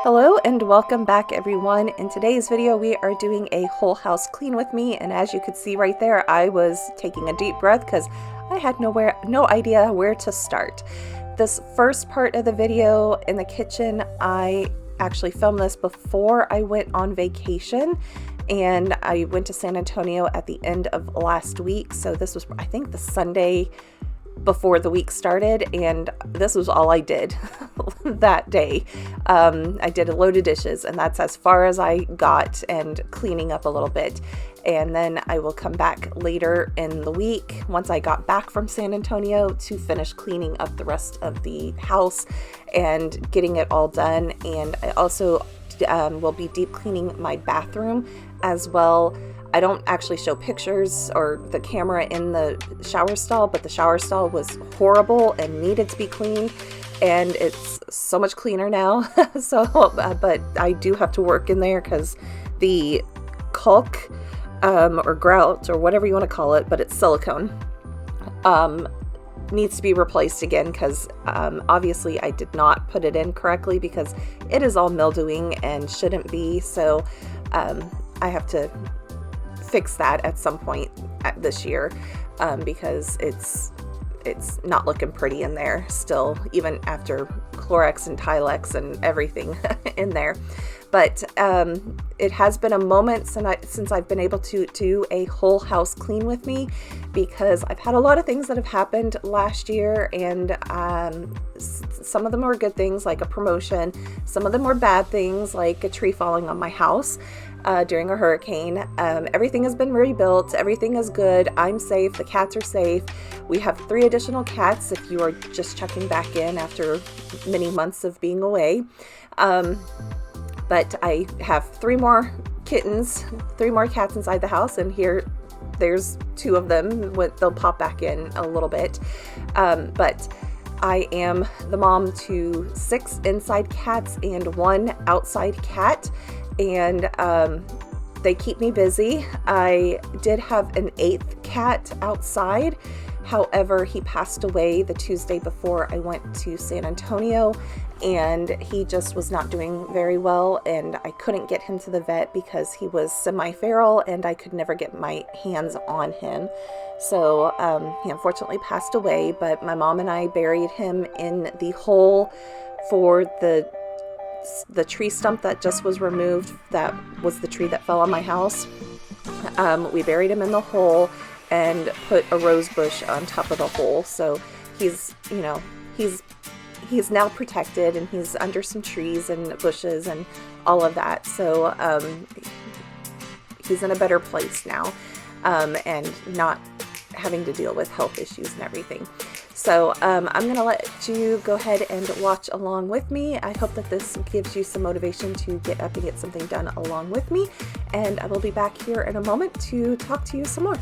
Hello and welcome back everyone. In today's video we are doing a whole house clean with me, and as you could see right there, I was taking a deep breath because I had no idea where to start. This first part of the video in the kitchen, I actually filmed this before I went on vacation, and I went to San Antonio at the end of last week, so this was I think the Sunday before the week started, and this was all I did that day. I did a load of dishes, and that's as far as I got, and cleaning up a little bit. And then I will come back later in the week once I got back from San Antonio to finish cleaning up the rest of the house and getting it all done. And I also will be deep cleaning my bathroom as well. I don't actually show pictures or the camera in the shower stall, but the shower stall was horrible and needed to be cleaned, and it's so much cleaner now. But I do have to work in there because the caulk or grout or whatever you want to call it, but it's silicone, needs to be replaced again because obviously I did not put it in correctly because it is all mildewing and shouldn't be. So I have to fix that at some point this year because it's not looking pretty in there still, even after Clorox and Tilex and everything in there. But it has been a moment since I've been able to do a whole house clean with me, because I've had a lot of things that have happened last year, and some of them were good things like a promotion, some of them were bad things like a tree falling on my house during a hurricane. Everything has been rebuilt, everything is good, I'm safe, the cats are safe. We have 3 additional cats if you are just checking back in after many months of being away. But I have 3 more kittens, 3 more cats inside the house, and there's 2 of them. They'll pop back in a little bit. But I am the mom to 6 inside cats and 1 outside cat, and they keep me busy. I did have an 8th cat outside. However, he passed away the Tuesday before I went to San Antonio, and he just was not doing very well, and I couldn't get him to the vet because he was semi-feral and I could never get my hands on him. So he unfortunately passed away, but my mom and I buried him in the hole for the tree stump that just was removed. That was the tree that fell on my house. We buried him in the hole and put a rose bush on top of the hole, so he's now protected, and he's under some trees and bushes and all of that. So he's in a better place now, and not having to deal with health issues and everything. So I'm gonna let you go ahead and watch along with me. I hope that this gives you some motivation to get up and get something done along with me, and I will be back here in a moment to talk to you some more.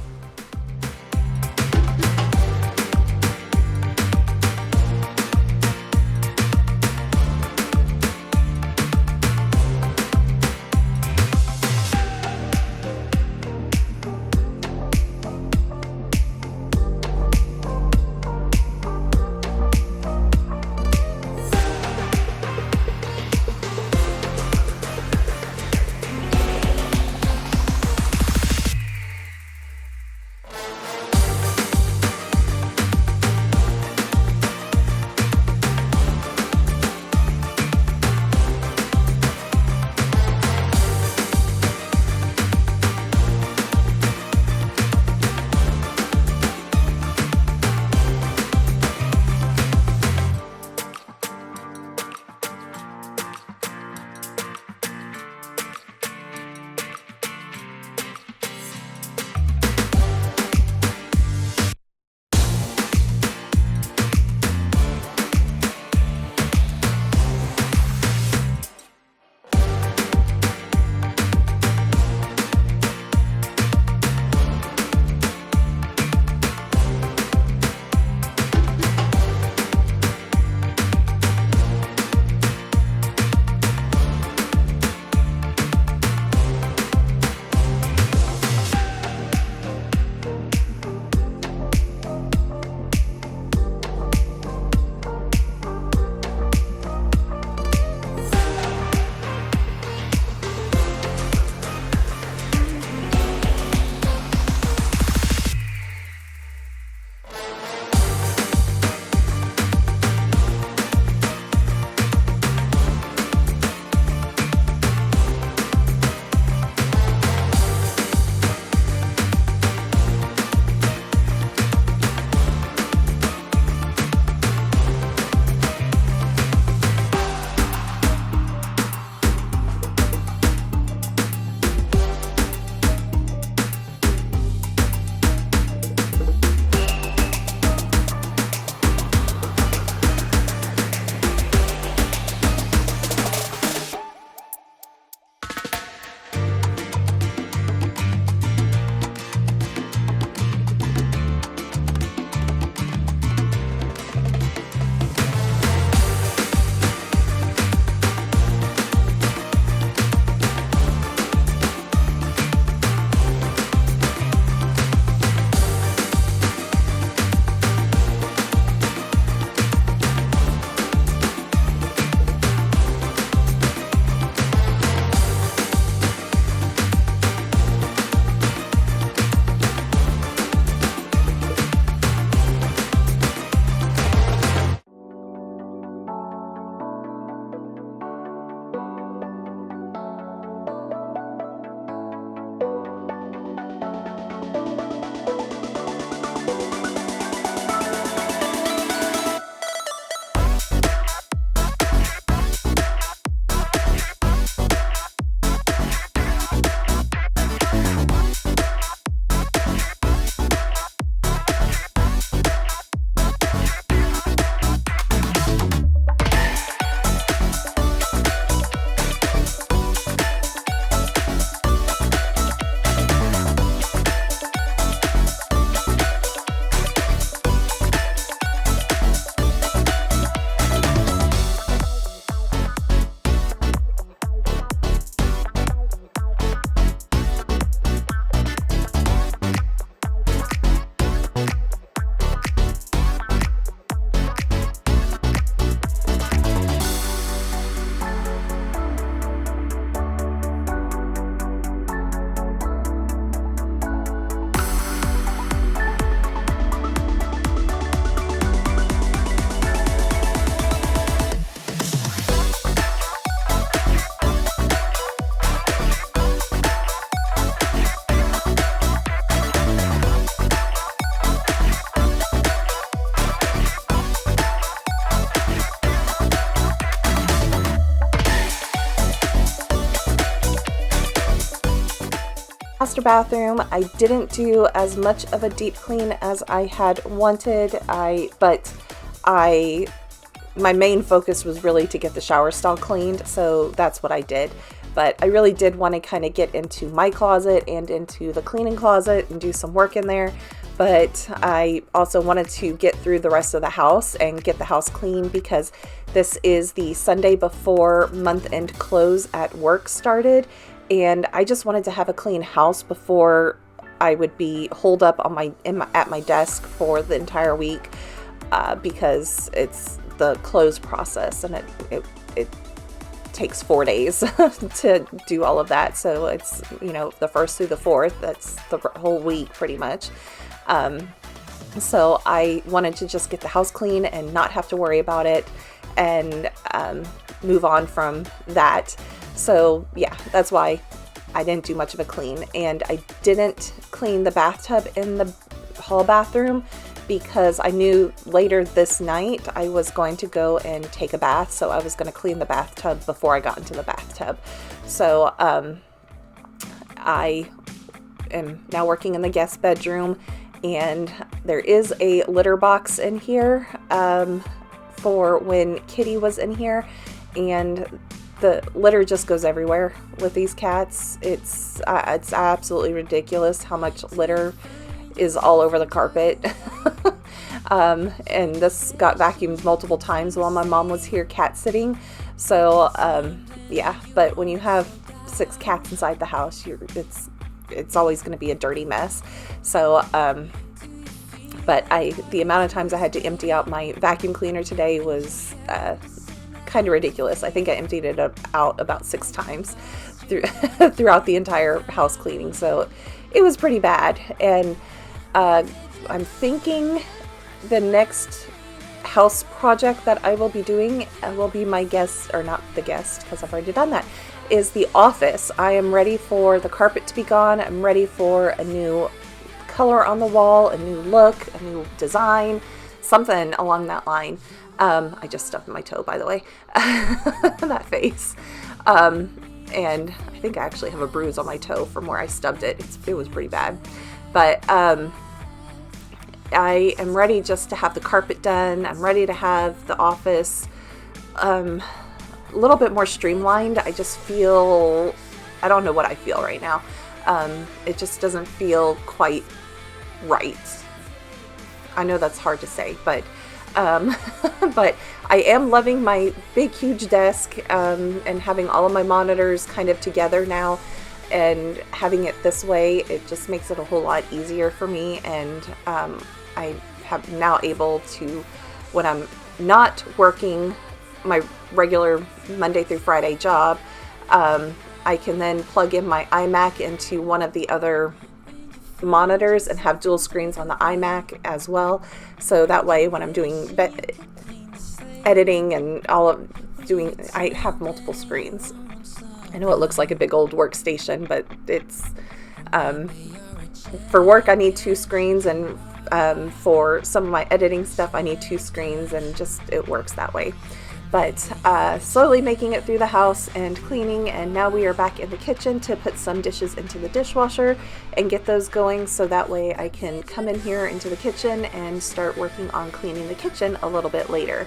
Master bathroom, I didn't do as much of a deep clean as I had wanted. My main focus was really to get the shower stall cleaned, so that's what I did. But I really did want to kind of get into my closet and into the cleaning closet and do some work in there. But I also wanted to get through the rest of the house and get the house clean, because this is the Sunday before month-end close at work started, and I just wanted to have a clean house before I would be holed up on at my desk for the entire week, because it's the close process, and it takes 4 days to do all of that. So it's, the 1st through the 4th, that's the whole week pretty much. So I wanted to just get the house clean and not have to worry about it, and move on from that. So yeah, that's why I didn't do much of a clean. And I didn't clean the bathtub in the hall bathroom, because I knew later this night I was going to go and take a bath, so I was going to clean the bathtub before I got into the bathtub. So I am now working in the guest bedroom, and there is a litter box in here for when Kitty was in here, and the litter just goes everywhere with these cats. It's absolutely ridiculous how much litter is all over the carpet. And this got vacuumed multiple times while my mom was here cat sitting. So yeah, but when you have 6 cats inside the house, it's always going to be a dirty mess. So but the amount of times I had to empty out my vacuum cleaner today was kind of ridiculous. I think I emptied it out about 6 times throughout the entire house cleaning. So it was pretty bad. And I'm thinking the next house project that I will be doing will be my guest, or not the guest, because I've already done that, is the office. I am ready for the carpet to be gone. I'm ready for a new color on the wall, a new look, a new design, something along that line. I just stubbed my toe, by the way. That face. And I think I actually have a bruise on my toe from where I stubbed it. It was pretty bad. But I am ready just to have the carpet done. I'm ready to have the office a little bit more streamlined. I just feel, I don't know what I feel right now. It just doesn't feel quite right. I know that's hard to say, but but I am loving my big, huge desk, and having all of my monitors kind of together now, and having it this way, it just makes it a whole lot easier for me. And I have now able to, when I'm not working my regular Monday through Friday job, I can then plug in my iMac into one of the other monitors and have dual screens on the iMac as well. So that way when I'm doing editing and I have multiple screens. I know it looks like a big old workstation, but it's, for work I need 2 screens, and for some of my editing stuff I need 2 screens, and just it works that way. But slowly making it through the house and cleaning, and now we are back in the kitchen to put some dishes into the dishwasher and get those going, so that way I can come in here into the kitchen and start working on cleaning the kitchen a little bit later.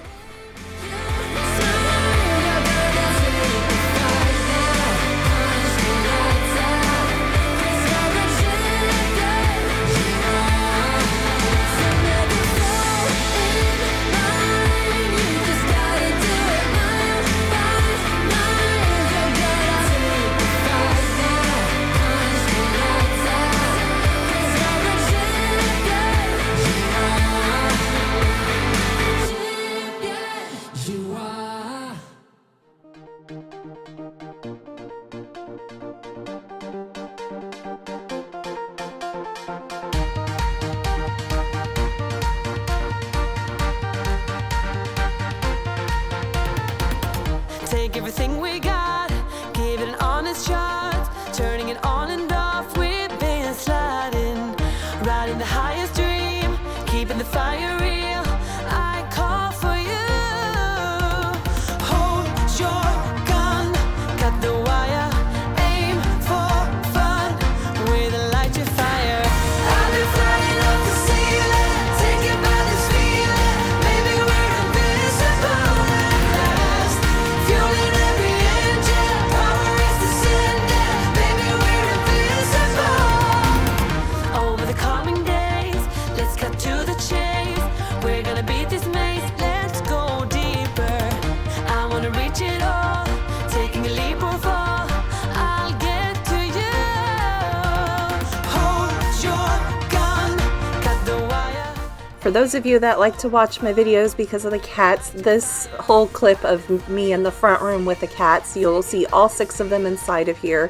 For those of you that like to watch my videos because of the cats, this whole clip of me in the front room with the cats, you'll see all 6 of them inside of here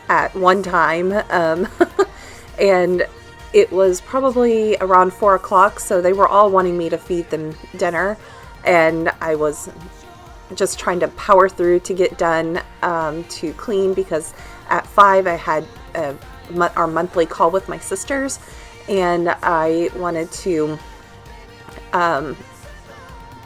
at one time. And it was probably around 4 o'clock, so they were all wanting me to feed them dinner, and I was just trying to power through to get done to clean, because at 5 I had our monthly call with my sisters, and I wanted to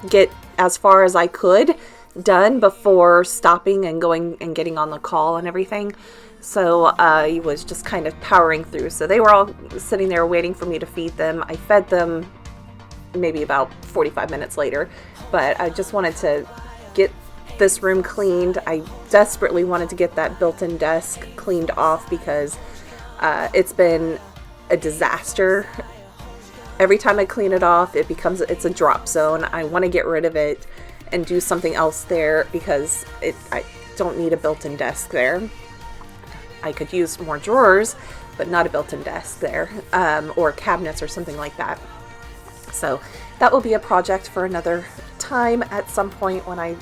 get as far as I could done before stopping and going and getting on the call and everything. So I was just kind of powering through. So they were all sitting there waiting for me to feed them. I fed them maybe about 45 minutes later, but I just wanted to get this room cleaned. I desperately wanted to get that built-in desk cleaned off because it's been a disaster. Every time I clean it off, it's a drop zone. I want to get rid of it and do something else there because I don't need a built-in desk there. I could use more drawers, but not a built-in desk there, or cabinets or something like that. So that will be a project for another time at some point when I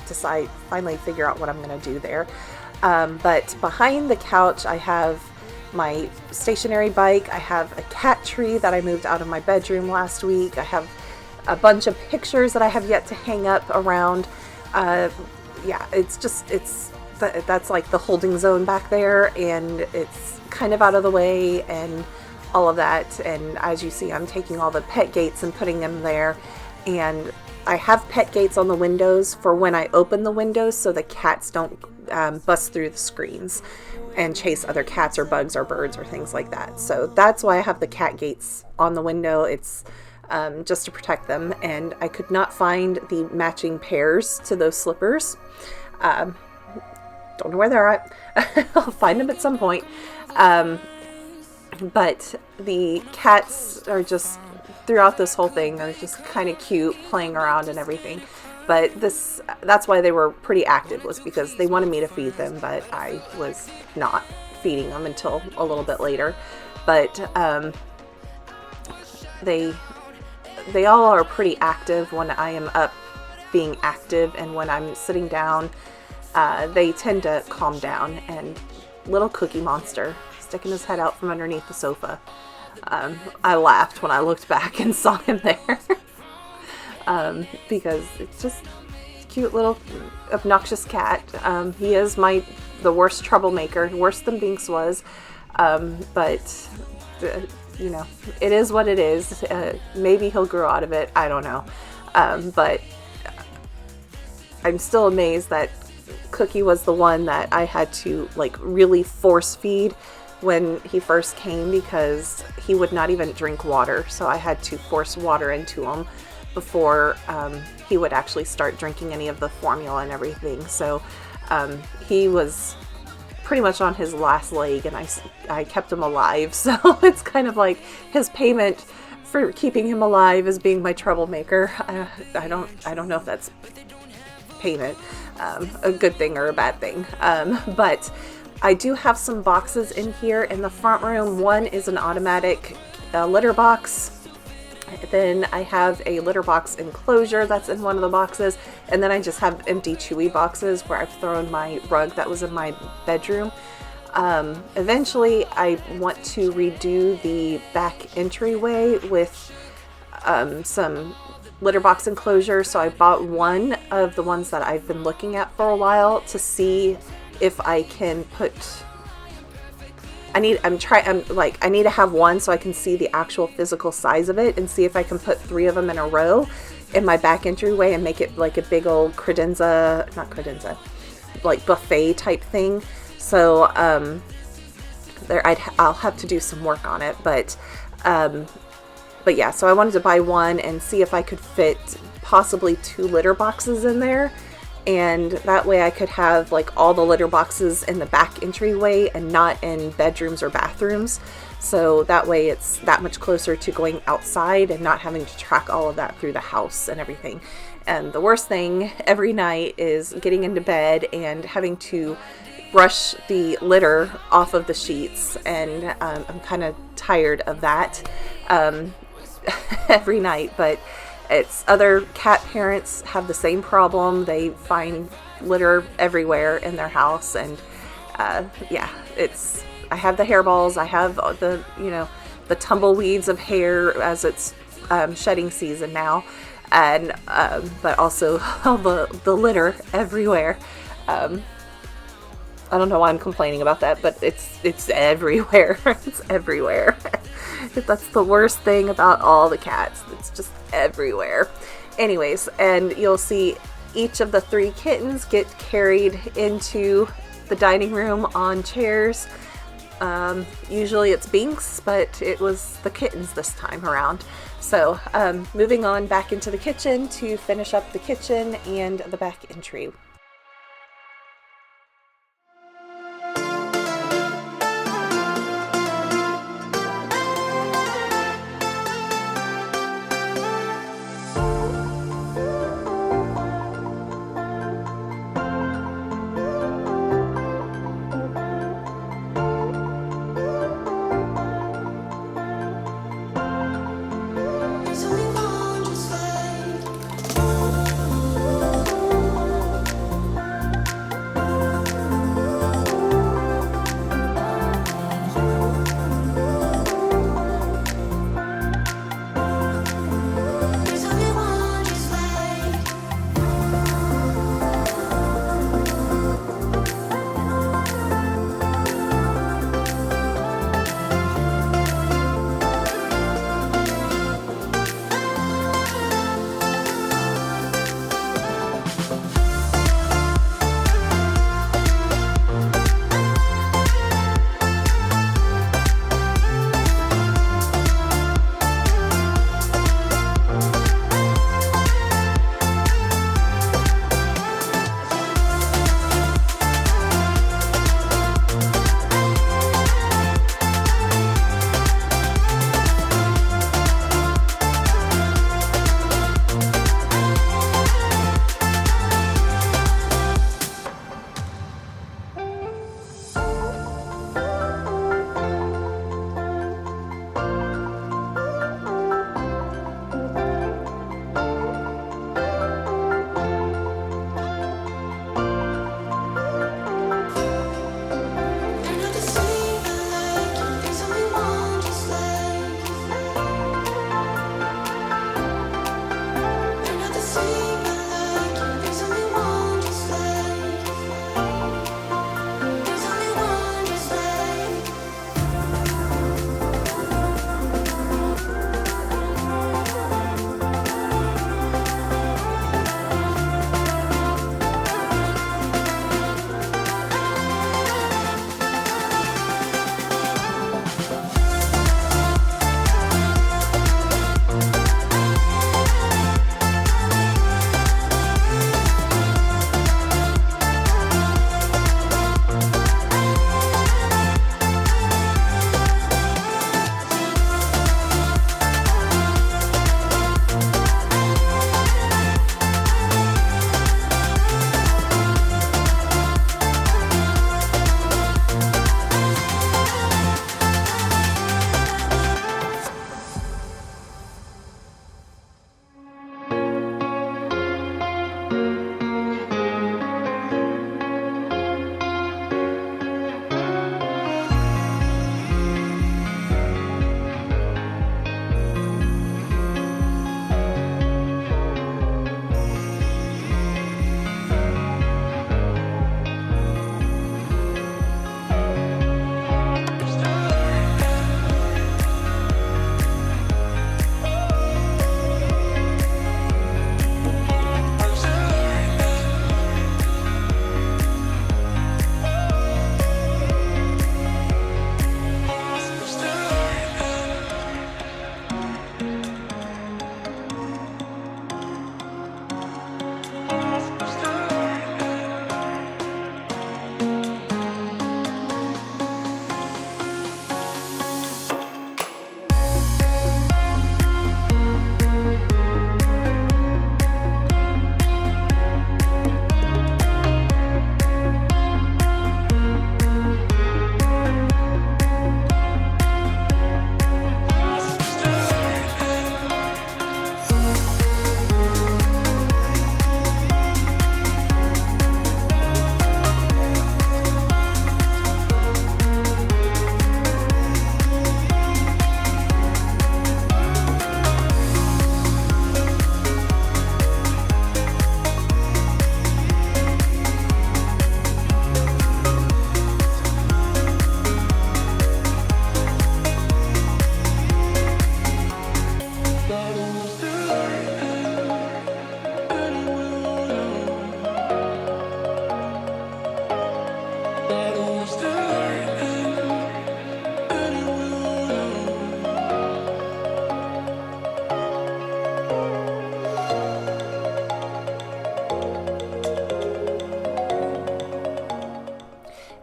finally figure out what I'm going to do there. But behind the couch, I have my stationary bike. I have a cat tree that I moved out of my bedroom last week. I have a bunch of pictures that I have yet to hang up around. Yeah, that's like the holding zone back there, and it's kind of out of the way and all of that. And as you see, I'm taking all the pet gates and putting them there, and I have pet gates on the windows for when I open the windows so the cats don't bust through the screens and chase other cats or bugs or birds or things like that. So that's why I have the cat gates on the window. It's just to protect them, and I could not find the matching pairs to those slippers. Don't know where they're at. I'll find them at some point. But the cats are just, throughout this whole thing, they're just kind of cute, playing around and everything. But that's why they were pretty active, was because they wanted me to feed them, but I was not feeding them until a little bit later. But they all are pretty active when I am up being active, and when I'm sitting down, they tend to calm down. And little Cookie Monster sticking his head out from underneath the sofa. I laughed when I looked back and saw him there. Because it's just a cute little obnoxious cat. He is the worst troublemaker, worse than Binks was. But you know, it is what it is. Maybe he'll grow out of it. I don't know. But I'm still amazed that Cookie was the one that I had to like really force feed when he first came, because he would not even drink water. So I had to force water into him before he would actually start drinking any of the formula and everything. So he was pretty much on his last leg, and I kept him alive. So it's kind of like his payment for keeping him alive is being my troublemaker. I don't know if that's payment, a good thing or a bad thing. But I do have some boxes in here in the front room. One is an automatic litter box. Then I have a litter box enclosure that's in one of the boxes, and then I just have empty Chewy boxes where I've thrown my rug that was in my bedroom. Eventually I want to redo the back entryway with some litter box enclosure, so I bought one of the ones that I've been looking at for a while to see if I can put I need to have one so I can see the actual physical size of it, and see if I can put 3 of them in a row in my back entryway and make it like a big old like buffet type thing. So I'll have to do some work on it, but yeah, so I wanted to buy one and see if I could fit possibly 2 litter boxes in there. And that way I could have like all the litter boxes in the back entryway and not in bedrooms or bathrooms. So that way it's that much closer to going outside and not having to track all of that through the house and everything. And the worst thing every night is getting into bed and having to brush the litter off of the sheets. And I'm kind of tired of that. every night, but it's other cat parents have the same problem. They find litter everywhere in their house, and yeah, I have the hairballs, I have the, the tumbleweeds of hair as it's shedding season now, and but also all the litter everywhere. I don't know why I'm complaining about that, but it's everywhere. It's everywhere. That's the worst thing about all the cats. It's just everywhere. Anyways, and you'll see each of the 3 kittens get carried into the dining room on chairs. Usually it's Binks, but it was the kittens this time around. So moving on back into the kitchen to finish up the kitchen and the back entry.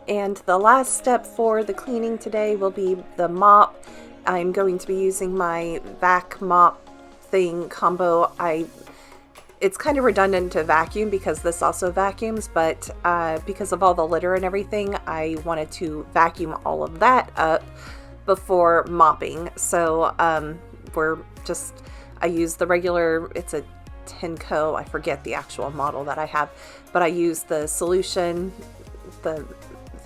And the last step for the cleaning today will be the mop. I'm going to be using my vac mop thing combo. It's kind of redundant to vacuum because this also vacuums, but because of all the litter and everything, I wanted to vacuum all of that up before mopping. So I use the regular, it's a Tenco, I forget the actual model that I have, but I use the solution, the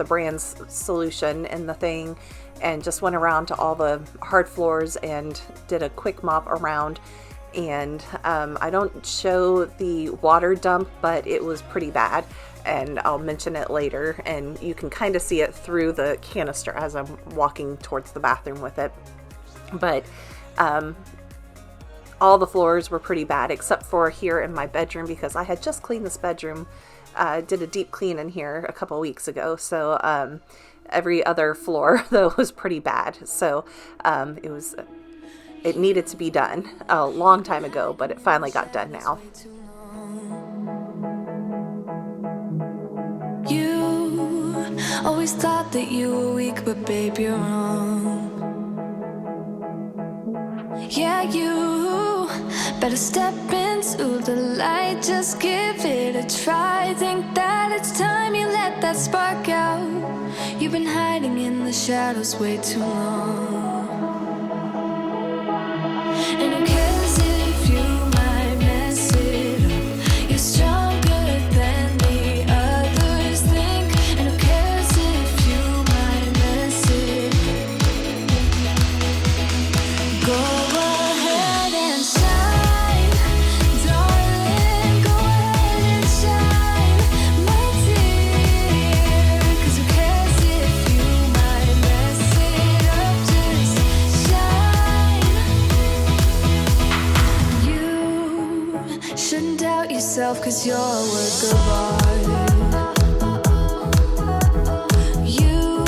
brand's solution in the thing, and just went around to all the hard floors and did a quick mop around. And I don't show the water dump, but it was pretty bad, and I'll mention it later, and you can kind of see it through the canister as I'm walking towards the bathroom with it. But all the floors were pretty bad except for here in my bedroom, because I had just cleaned this bedroom, did a deep clean in here a couple weeks ago, so every other floor though was pretty bad. So it needed to be done a long time ago, but it finally got done now. You always thought that you were weak, but babe, you're wrong. Yeah, you better step into the light, just give it a try. Think that it's time you let that spark out. You've been hiding in the shadows way too long. And who cares if you might mess it up? You're stronger than the others think. And who cares if you might mess it up? Go ahead and shine, darling. Go ahead and shine, my dear. 'Cause who cares if you might mess it up? Just shine. You shouldn't doubt yourself, 'cause you're a work of art. You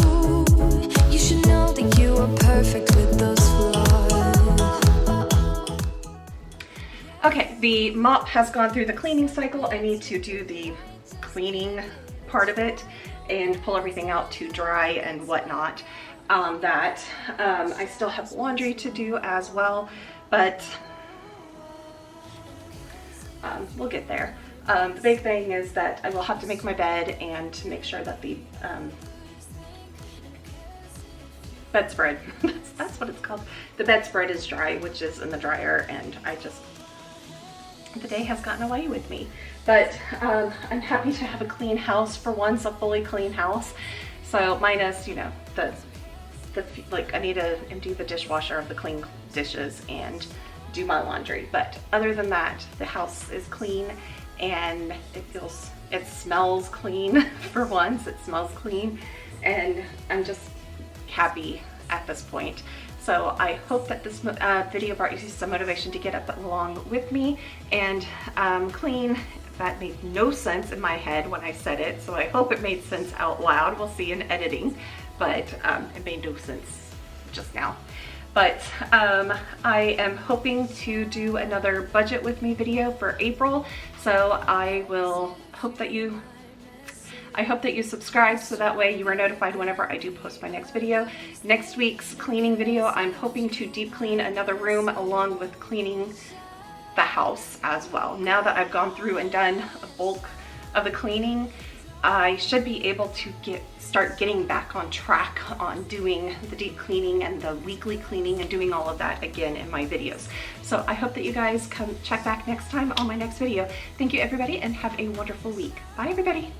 should know that you are perfect with those flaws. Okay, the mop has gone through the cleaning cycle. I need to do the cleaning part of it and pull everything out to dry and whatnot. I still have laundry to do as well, but we'll get there. The big thing is that I will have to make my bed and to make sure that the bedspread, that's what it's called, the bedspread is dry, which is in the dryer, and the day has gotten away with me. But I'm happy to have a clean house for once, a fully clean house. So minus, you know, like I need to empty the dishwasher of the clean dishes and do my laundry. But other than that, the house is clean and it smells clean for once. It smells clean, and I'm just happy at this point. So I hope that this video brought you some motivation to get up along with me and clean. That made no sense in my head when I said it, so I hope it made sense out loud. We'll see in editing, but it made no sense just now. But I am hoping to do another budget with me video for April, so I hope that you subscribe so that way you are notified whenever I do post my next video. Next week's cleaning video, I'm hoping to deep clean another room along with cleaning the house as well. Now that I've gone through and done a bulk of the cleaning, I should be able to start getting back on track on doing the deep cleaning and the weekly cleaning and doing all of that again in my videos. So I hope that you guys come check back next time on my next video. Thank you everybody, and have a wonderful week. Bye everybody.